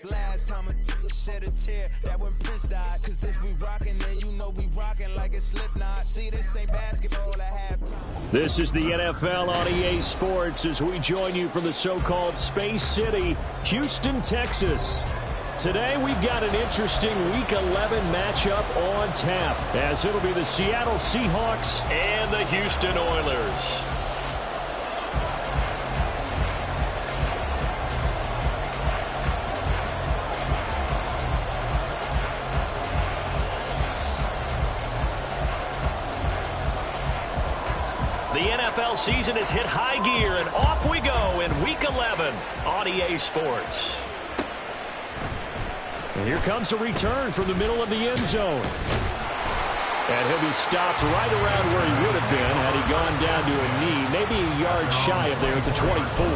Last time a shed a tear, that when Prince died. Cause if we rockin', then you know we rockin' like a Slipknot. See, this ain't basketball at halftime. This is the NFL on EA Sports as we join you from the so-called Space City, Houston, Texas. Today we've got an interesting Week 11 matchup on tap, as it'll be the Seattle Seahawks and the Houston Oilers. The NFL season has hit high gear, and off we go in Week 11 on EA Sports. And here comes a return from the middle of the end zone. And he'll be stopped right around where he would have been had he gone down to a knee, maybe a yard shy of there at the 24.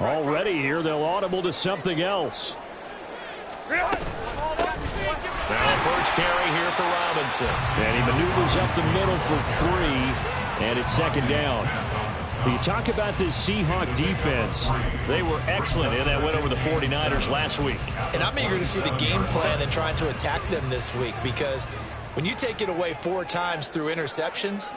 Already here, they'll audible to something else. Now first carry here for Robinson. And he maneuvers up the middle for 3, and it's second down. You talk about this Seahawk defense. They were excellent in that win over the 49ers last week. And I'm eager to see the game plan and trying to attack them this week, because when you take it away 4 times through interceptions,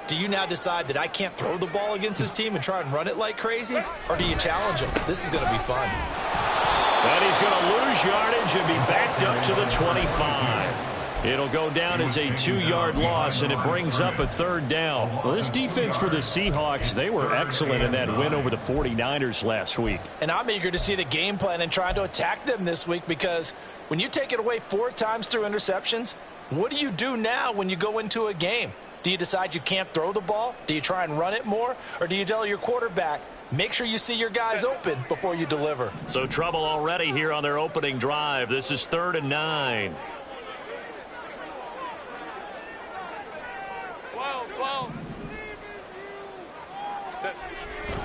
do you now decide that I can't throw the ball against this team and try and run it like crazy? Or do you challenge them? This is going to be fun. And he's going to lose yardage and be backed up to the 25. It'll go down as a 2-yard loss, and it brings up a third down. Well, this defense for the Seahawks, they were excellent in that win over the 49ers last week. And I'm eager to see the game plan and trying to attack them this week, because when you take it away 4 times through interceptions, what do you do now when you go into a game? Do you decide you can't throw the ball? Do you try and run it more? Or do you tell your quarterback, make sure you see your guys open before you deliver? So trouble already here on their opening drive. This is 3rd and 9.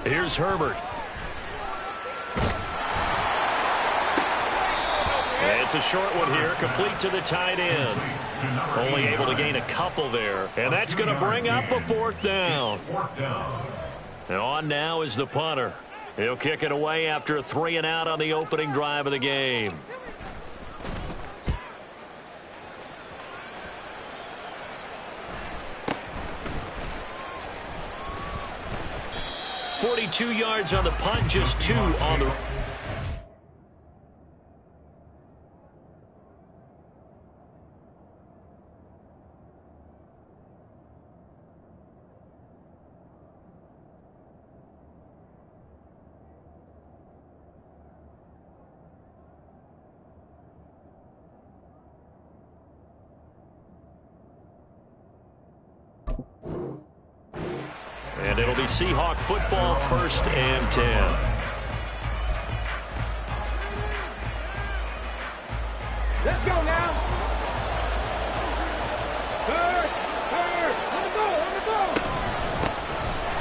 Here's Herbert. It's a short one here, complete to the tight end. Only able to gain a couple there. And that's going to bring up a 4th down. And on now is the punter. He'll kick it away after a 3 and out on the opening drive of the game. .42 yards on the punt, just 2 on the... And it'll be Seahawk football, 1st and 10. Let's go now. Third, on the ball.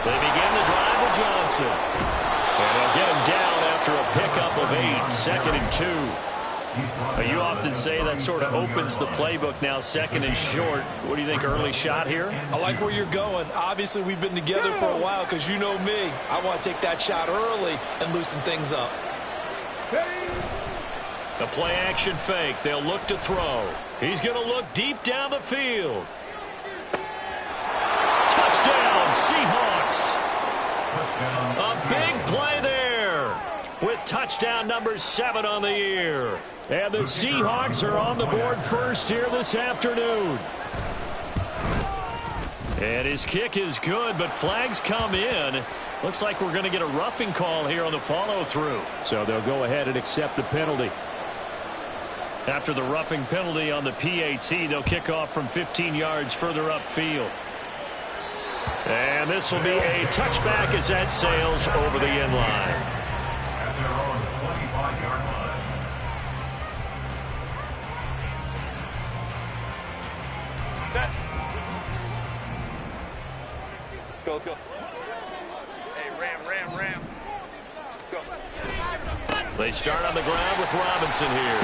They begin the drive with Johnson. And they'll get him down after a pickup of 8, 2nd and 2. You often say that sort of opens the playbook now, 2nd and short. What do you think, early shot here? I like where you're going. Obviously, we've been together for a while, because you know me. I want to take that shot early and loosen things up. The play action fake. They'll look to throw. He's going to look deep down the field. Touchdown, Seahawks. A big play there with touchdown number 7 on the year. And the Seahawks are on the board first here this afternoon. And his kick is good, but flags come in. Looks like we're going to get a roughing call here on the follow-through. So they'll go ahead and accept the penalty. After the roughing penalty on the PAT, they'll kick off from 15 yards further upfield. And this will be a touchback as that sails over the end line. At their own 25-yard line. Set. Go, let's go. Hey, ram. Go. They start on the ground with Robinson here.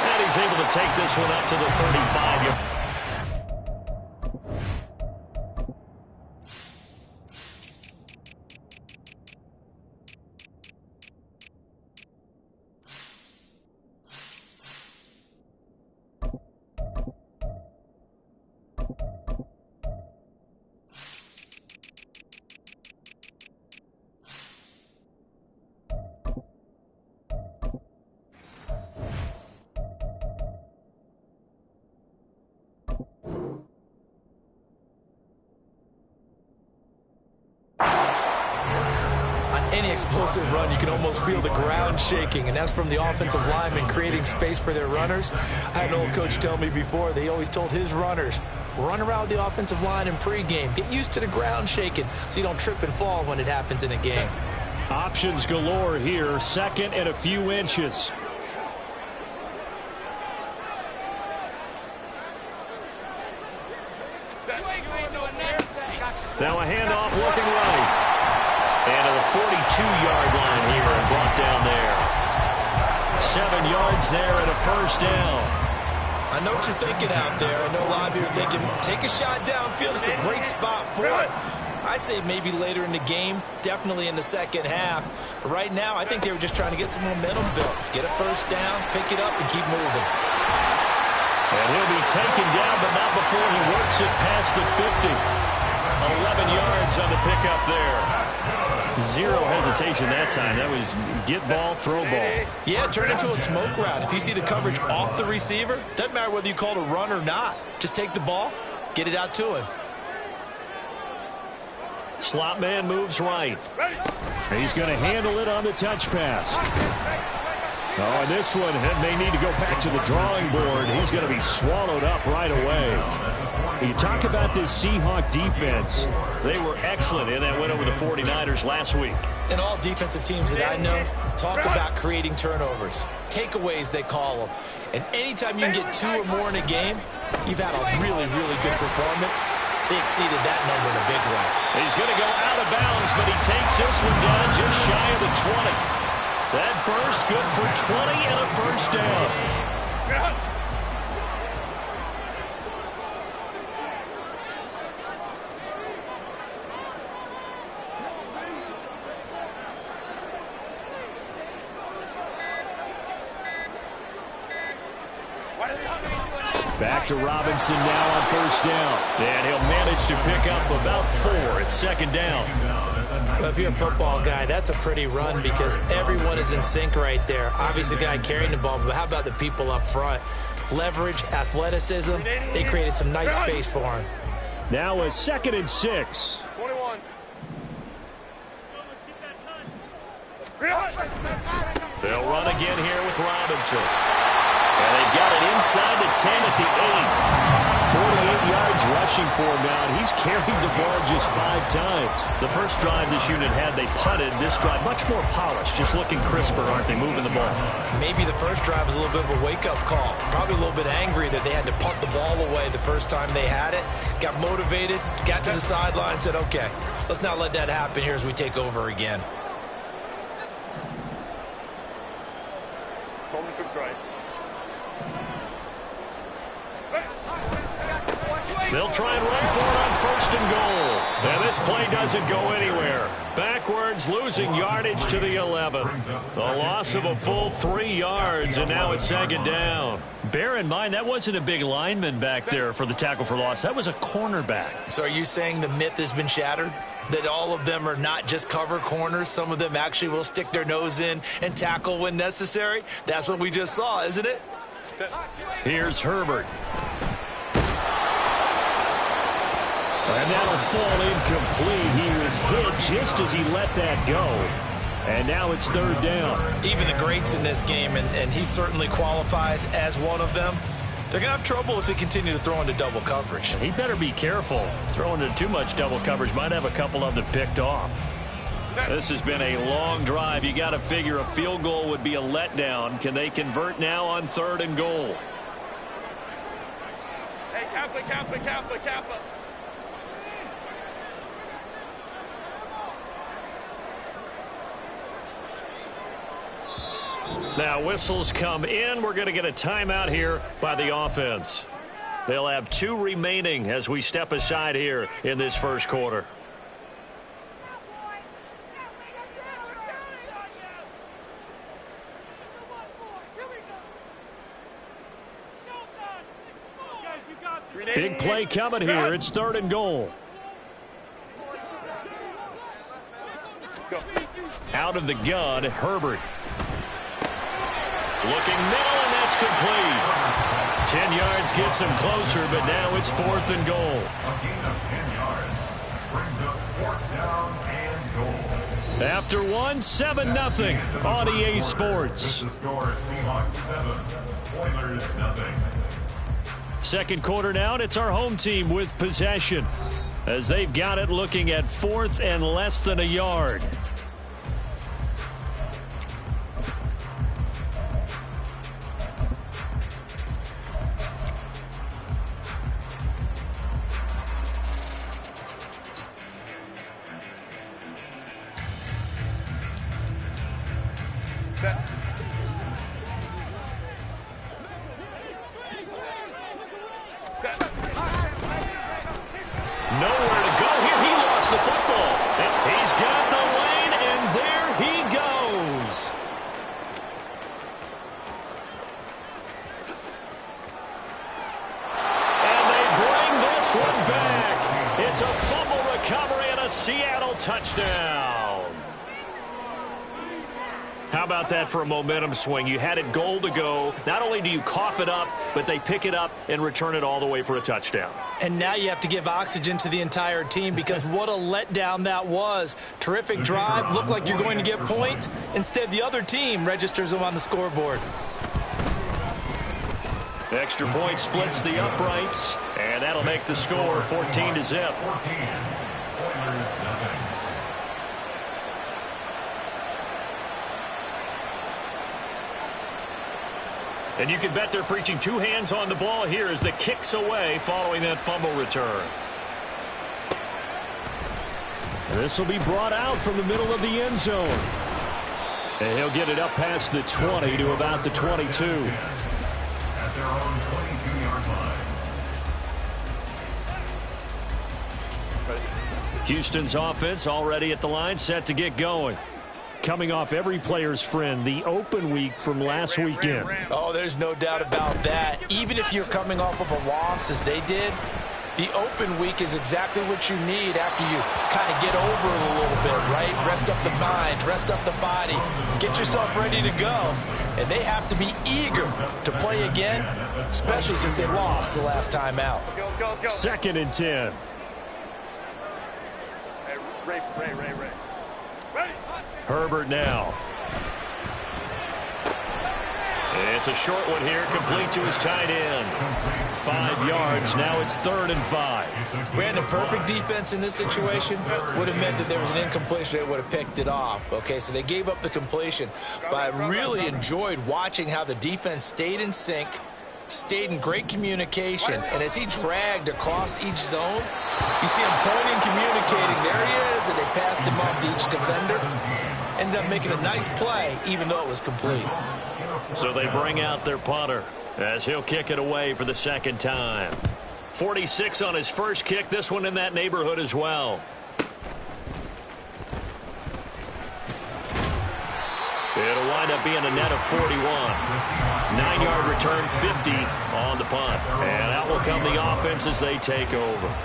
And he's able to take this one up to the 35-yard. Any explosive run, you can almost feel the ground shaking, and that's from the offensive linemen creating space for their runners. I had an old coach tell me before, they always told his runners, run around the offensive line in pregame. Get used to the ground shaking so you don't trip and fall when it happens in a game. Options galore here, second and a few inches. Now a handoff looking right. And to the 42-yard line here and brought down there. 7 yards there and a first down. I know what you're thinking out there. I know a lot of you are thinking, take a shot downfield. It's a great spot for it. I'd say maybe later in the game, definitely in the second half. But right now, I think they were just trying to get some momentum built. Get a first down, pick it up, and keep moving. And he'll be taken down, but not before he works it past the 50. 11 yards on the pickup there. Zero hesitation that time. That was get ball, throw ball. Yeah, turn into a smoke route. If you see the coverage off the receiver, doesn't matter whether you call it a run or not. Just take the ball, get it out to him. Slot man moves right. He's going to handle it on the touch pass. Oh, and this one may need to go back to the drawing board. He's going to be swallowed up right away. You talk about this Seahawk defense. They were excellent in that win over the 49ers last week. And all defensive teams that I know talk about creating turnovers. Takeaways, they call them. And anytime you can get 2 or more in a game, you've had a really, really good performance. They exceeded that number in a big way. He's going to go out of bounds, but he takes this one down just shy of the 20. That burst good for 20 and a first down. Back to Robinson now on first down. And he'll manage to pick up about 4 at second down. Well, if you're a football guy, that's a pretty run because everyone is in sync right there. Obviously, the guy carrying the ball, but how about the people up front? Leverage, athleticism, they created some nice space for him. Now a 2nd and 6. 21. They'll run again here with Robinson. And they've got it inside the 10 at the 8. 48 yards rushing for him now, and he's carried the ball just 5 times. The first drive this unit had, they punted. This drive, much more polished, just looking crisper, aren't they, moving the ball? Maybe the first drive was a little bit of a wake-up call. Probably a little bit angry that they had to punt the ball away the first time they had it. Got motivated, got to the sideline, said, okay, let's not let that happen here as we take over again. Coleman cooks right. They'll try and run for it on 1st and goal. And this play doesn't go anywhere. Backwards, losing yardage to the 11. The loss of a full 3 yards, and now it's 2nd down. Bear in mind, that wasn't a big lineman back there for the tackle for loss. That was a cornerback. So are you saying the myth has been shattered? That all of them are not just cover corners? Some of them actually will stick their nose in and tackle when necessary? That's what we just saw, isn't it? Here's Herbert. And that'll fall incomplete. He was hit just as he let that go. And now it's 3rd down. Even the greats in this game, and he certainly qualifies as one of them, They're going to have trouble if they continue to throw into double coverage. He better be careful. Throwing into too much double coverage might have a couple of them picked off. This has been a long drive. You got to figure a field goal would be a letdown. Can they convert now on 3rd and goal? Hey, Kappa. Now whistles come in. We're going to get a timeout here by the offense. They'll have 2 remaining as we step aside here in this first quarter. Big play coming here. It's 3rd and goal. Out of the gun, Herbert. Looking middle, and that's complete. 10 yards gets him closer, but now it's 4th and goal. A gain of 10 yards brings up 4th down and goal. After 7-0 on EA Sports. With the score, Seahawks 7, Oilers 0. Second quarter now, and it's our home team with possession as they've got it looking at 4th and less than a yard. Nowhere to go here. He lost the football. He's got the lane, and there he goes. And they bring this one back. It's a fumble recovery and a Seattle touchdown. How about that for a momentum swing? You had it goal to go. Not only do you cough it up, but they pick it up and return it all the way for a touchdown. And now you have to give oxygen to the entire team because what a letdown that was. Terrific drive. Looked like you're going to get points. Instead, the other team registers them on the scoreboard. Extra point splits the uprights, and that'll make the score 14-0. 14, Oilers 0. And you can bet they're preaching 2 hands on the ball here as the kick's away following that fumble return. This will be brought out from the middle of the end zone. And he'll get it up past the 20 to about the 22. At their own 22-yard line. Houston's offense already at the line, set to get going. Coming off every player's friend, the open week from last weekend. Oh, there's no doubt about that. Even if you're coming off of a loss as they did, the open week is exactly what you need after you kind of get over it a little bit, right? Rest up the mind, rest up the body, get yourself ready to go. And they have to be eager to play again, especially since they lost the last time out. 2nd and 10. Ray. Herbert now. It's a short one here, complete to his tight end. 5 yards, now it's 3rd and 5. Brandon, perfect defense in this situation would have meant that there was an incompletion. They would have picked it off. Okay, so they gave up the completion. But I really enjoyed watching how the defense stayed in sync, stayed in great communication, and as he dragged across each zone, you see him pointing, communicating. There he is, and they passed him off to each defender. Ended up making a nice play, even though it was complete. So they bring out their punter as he'll kick it away for the 2nd time. 46 on his first kick, this one in that neighborhood as well. It'll wind up being a net of 41. 9-yard return, 50 on the punt. And out will come the offense as they take over.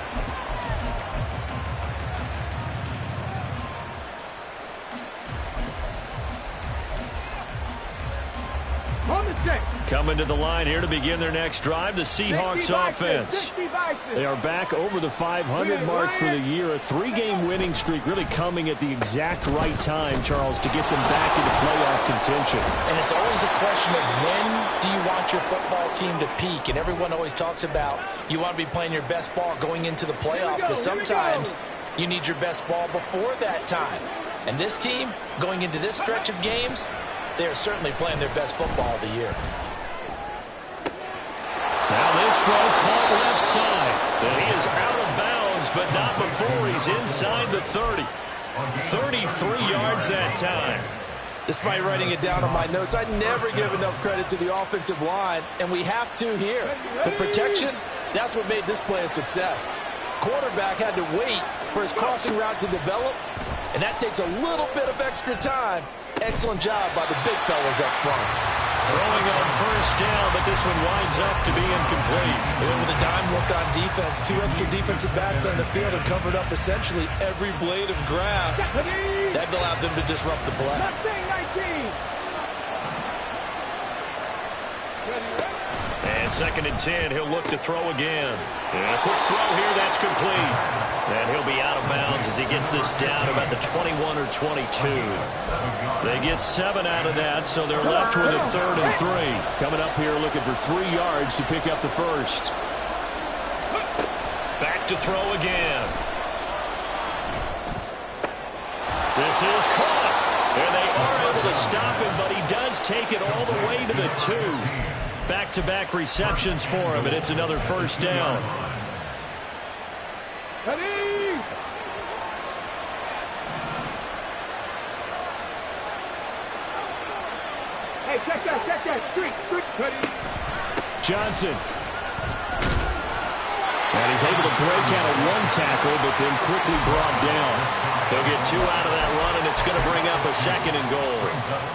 Coming to the line here to begin their next drive, the Seahawks offense. They are back over the 500 mark for the year. A 3-game winning streak really coming at the exact right time, Charles, to get them back into playoff contention. And it's always a question of when do you want your football team to peak? And everyone always talks about you want to be playing your best ball going into the playoffs, but sometimes you need your best ball before that time. And this team, going into this stretch of games, they are certainly playing their best football of the year. Now this throw caught left side. And he is out of bounds, but not before he's inside the 30. 33 yards that time. Despite writing it down on my notes, I never give enough credit to the offensive line, and we have to here. The protection, that's what made this play a success. Quarterback had to wait for his crossing route to develop, and that takes a little bit of extra time. Excellent job by the big fellas up front. Throwing on first down, but this one winds up to be incomplete. Even with a dime look on defense, 2 extra defensive backs on the field and covered up essentially every blade of grass. That allowed them to disrupt the play. And 2nd and 10, he'll look to throw again. And a quick throw here, that's complete. And he'll be out of bounds as he gets this down about the 21 or 22. They get 7 out of that, so they're left with a 3rd and 3. Coming up here looking for 3 yards to pick up the first. Back to throw again. This is caught. And they are able to stop him, but he does take it all the way to the 2. Back-to-back receptions for him, and it's another first down. Hey, check that, street. Johnson. And he's able to break out of 1 tackle, but then quickly brought down. They'll get 2 out of that run, and it's going to bring up a 2nd and goal.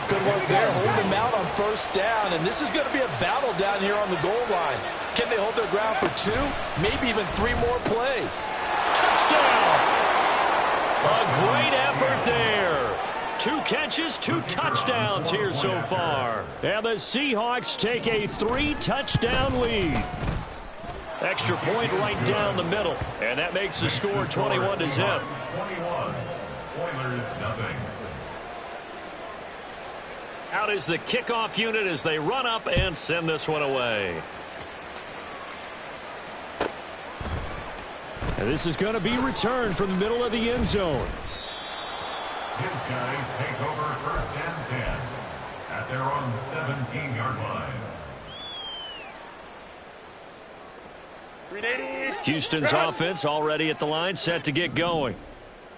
Good work there, hold them out on first down, and this is going to be a battle down here on the goal line. Can they hold their ground for 2, maybe even 3 more plays? Touchdown! A great effort there. 2 catches, 2 touchdowns here so far. And the Seahawks take a 3-touchdown lead. Extra point right down the middle, and that makes the score 21-0. 21. Oilers nothing. Out is the kickoff unit as they run up and send this one away. And this is going to be returned from the middle of the end zone. His guys take over 1st and 10 at their own 17-yard line. Houston's offense already at the line, set to get going.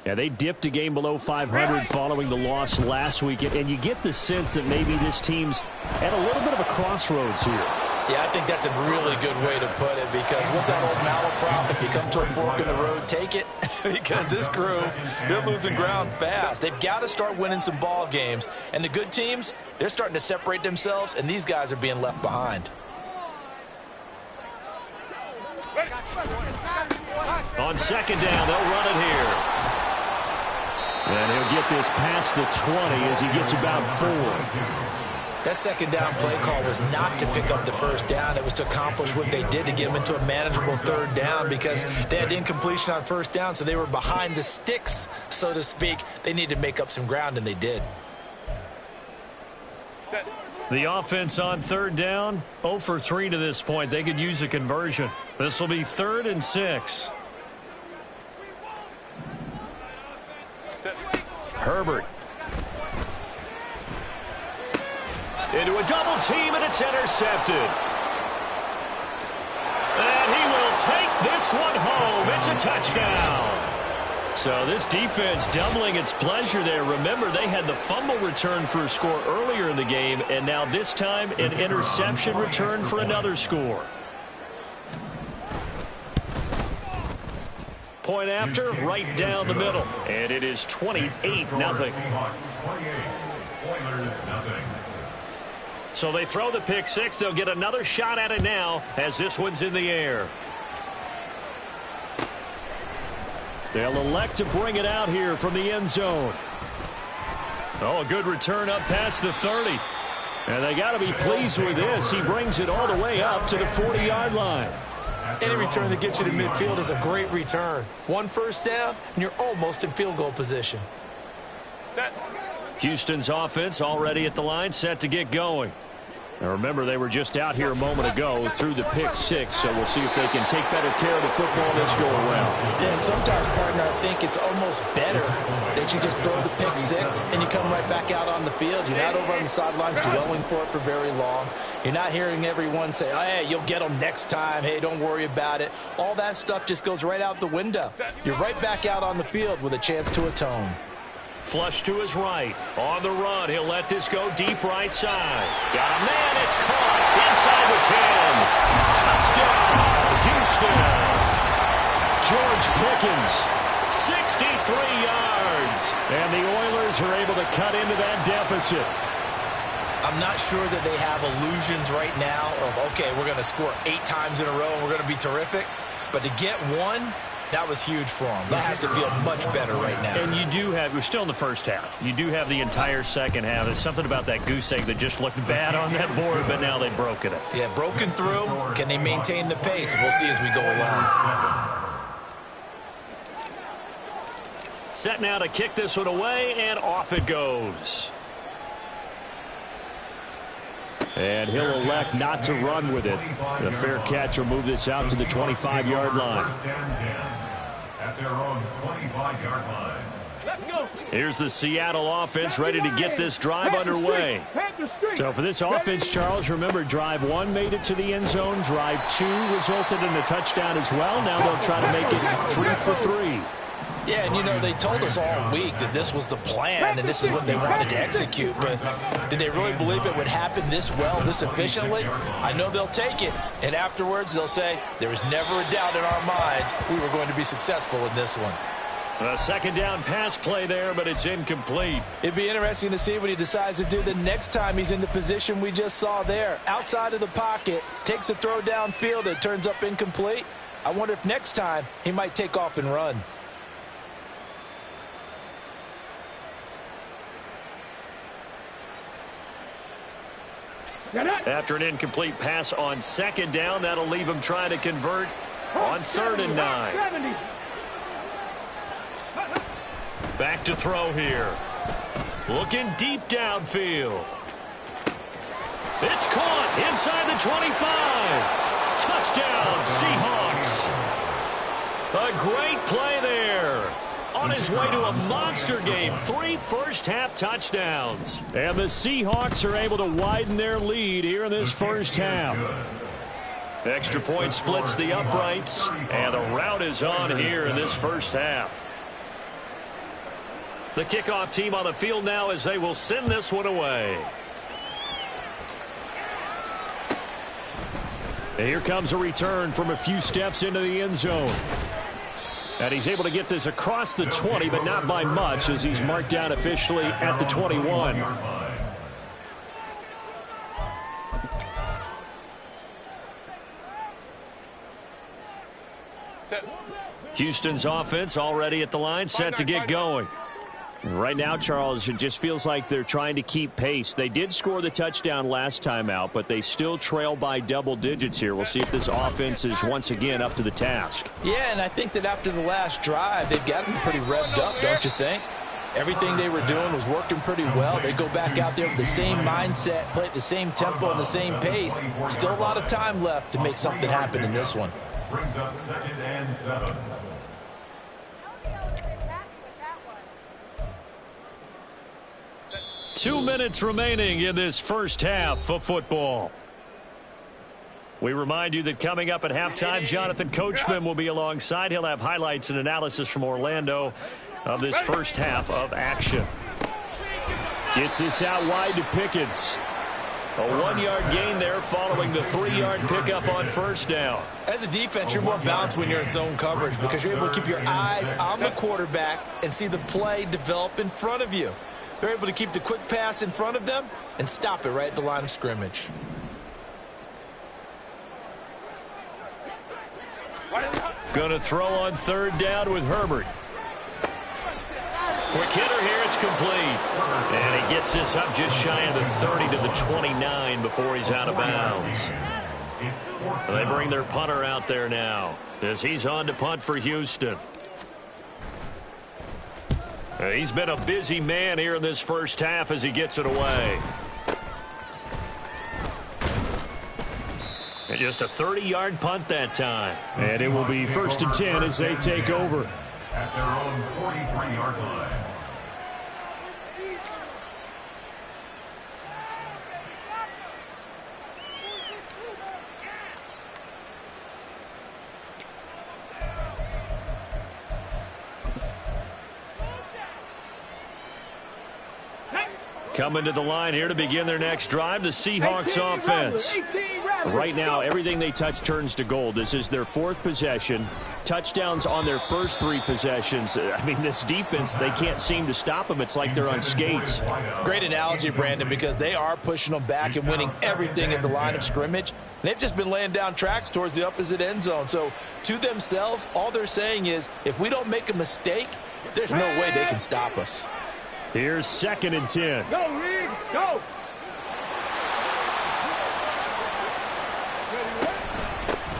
Yeah, they dipped a game below 500 following the loss last week, and you get the sense that maybe this team's at a little bit of a crossroads here. Yeah, I think that's a really good way to put it, because what's that old malaprop? If you come to a fork in the road, take it. Because this crew, they're losing ground fast. They've got to start winning some ball games. And the good teams, they're starting to separate themselves, and these guys are being left behind. On 2nd down, they'll run it here. And he'll get this past the 20 as he gets about 4. That 2nd down play call was not to pick up the first down. It was to accomplish what they did to get them into a manageable 3rd down, because they had incompletion on first down, so they were behind the sticks, so to speak. They needed to make up some ground, and they did. The offense on 3rd down, 0 for 3 to this point. They could use a conversion. This will be 3rd and 6. Herbert. Into a double team, and it's intercepted. And he will take this one home. It's a touchdown. So this defense doubling its pleasure there. Remember, they had the fumble return for a score earlier in the game, and now this time an interception return for another score. Point after, right down the middle. And it is 28-0. Seahawks 28. Oilers nothing. So they throw the pick 6. They'll get another shot at it now as this one's in the air. They'll elect to bring it out here from the end zone. Oh, a good return up past the 30. And they got to be pleased with this. He brings it all the way up to the 40-yard line. Any return that gets you to midfield is a great return. One first down, and you're almost in field goal position. Set. Houston's offense already at the line, set to get going. Now remember, they were just out here a moment ago through the pick six, so we'll see if they can take better care of the football this go around. Yeah, and sometimes, partner, I think it's almost better that you just throw the pick six and you come right back out on the field. You're not over on the sidelines dwelling for it for very long. You're not hearing everyone say, oh, hey, you'll get them next time. Hey, don't worry about it. All that stuff just goes right out the window. You're right back out on the field with a chance to atone. Flush to his right. On the run, he'll let this go deep right side. Got a man, it's caught. Inside the 10. Touchdown, Houston. George Pickens, 63 yards. And the Oilers are able to cut into that deficit. I'm not sure that they have illusions right now of, okay, we're going to score 8 times in a row and we're going to be terrific. But to get one, that was huge for them. That has to feel much better right now. And you do have, we're still in the first half. You do have the entire second half. There's something about that goose egg that just looked bad on that board, but now they've broken it. Yeah, broken through. Can they maintain the pace? We'll see as we go along. Set now to kick this one away, and off it goes. And he'll elect not to run with it. The fair catch will move this out to the 25-yard line. At their own 25-yard line. Let's go. Here's the Seattle offense ready to get this drive underway. So for this offense, Charles, remember, drive 1 made it to the end zone. Drive 2 resulted in a touchdown as well. Now they'll try to make it 3 for 3. Yeah, and you know, they told us all week that this was the plan and this is what they wanted to execute, but did they really believe it would happen this well, this efficiently? I know they'll take it, and afterwards they'll say, there was never a doubt in our minds we were going to be successful in this one. A second down pass play there, but it's incomplete. It'd be interesting to see what he decides to do the next time he's in the position we just saw there. Outside of the pocket, takes a throw downfield, it turns up incomplete. I wonder if next time he might take off and run. After an incomplete pass on second down, that'll leave him trying to convert on 3rd and 9. Back to throw here. Looking deep downfield. It's caught inside the 25. Touchdown, Seahawks. A great play there. On his way to a monster game, 3 first-half touchdowns. And the Seahawks are able to widen their lead here in this first half. Extra point splits the uprights, and the route is on here in this first half. The kickoff team on the field now as they will send this one away. And here comes a return from a few steps into the end zone. And he's able to get this across the 20, but not by much, as he's marked down officially at the 21. Houston's offense already at the line, set to get going. Right now, Charles, it just feels like they're trying to keep pace. They did score the touchdown last time out, but they still trail by double digits here. We'll see if this offense is once again up to the task. Yeah, and I think that after the last drive, they've gotten pretty revved up, don't you think? Everything they were doing was working pretty well. They go back out there with the same mindset, play at the same tempo and the same pace. Still a lot of time left to make something happen in this one. Brings up 2nd and 7. Two minutes remaining in this first half of football. We remind you that coming up at halftime, Jonathan Coachman will be alongside. He'll have highlights and analysis from Orlando of this first half of action. Gets this out wide to Pickens. A 1-yard gain there following the 3-yard pickup on first down. As a defense, you're more balanced when you're in zone coverage because you're able to keep your eyes on the quarterback and see the play develop in front of you. They're able to keep the quick pass in front of them and stop it right at the line of scrimmage. Going to throw on 3rd down with Herbert. Quick hitter here, it's complete. And he gets this up just shy of the 30 to the 29 before he's out of bounds. fourth They down. bring their punter out there now as he's on to punt for Houston. He's been a busy man here in this first half as he gets it away. And just a 30-yard punt that time. And it will be 1st and 10 as they take over. At their own 43-yard line. Coming to the line here to begin their next drive, the Seahawks offense. Right now, everything they touch turns to gold. This is their 4th possession. Touchdowns on their first 3 possessions. I mean, this defense, they can't seem to stop them. It's like they're on skates. Great analogy, Brandon, because they are pushing them back and winning everything at the line of scrimmage. They've just been laying down tracks towards the opposite end zone. So to themselves, all they're saying is, if we don't make a mistake, there's no way they can stop us. Here's 2nd and 10. Go, Riggs, go!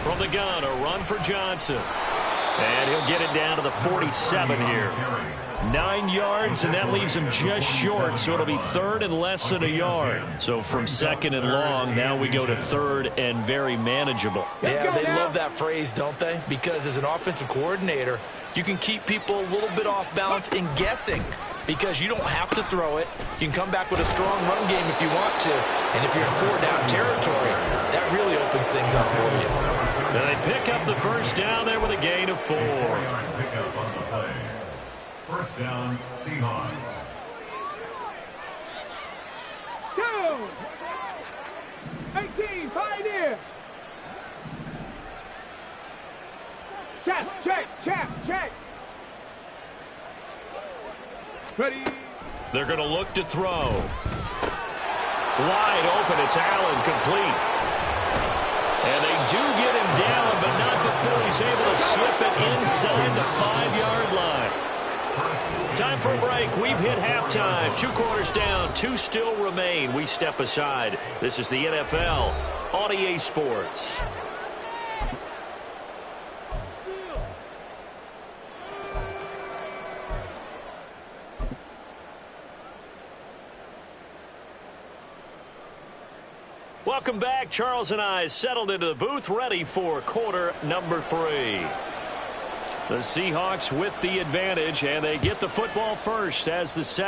From the gun, a run for Johnson. And he'll get it down to the 47 here. 9 yards, and that leaves him just short, so it'll be 3rd and less than a yard. So from 2nd and long, now we go to 3rd and very manageable. Yeah, they love that phrase, don't they? Because as an offensive coordinator, you can keep people a little bit off balance and guessing because you don't have to throw it. You can come back with a strong run game if you want to. And if you're in 4-down territory, that really opens things up for you. And they pick up the first down there with a gain of 4. Pickup on the play. First down, Seahawks. 18, Pioneer! Check! Ready? They're going to look to throw. Wide open, it's Allen, complete. And they do get him down, but not before he's able to slip it inside the 5-yard line. Time for a break. We've hit halftime. 2 quarters down, 2 still remain. We step aside. This is the NFL on EA Sports. Welcome back. Charles and I settled into the booth, ready for quarter number 3. The Seahawks with the advantage, and they get the football first as the second.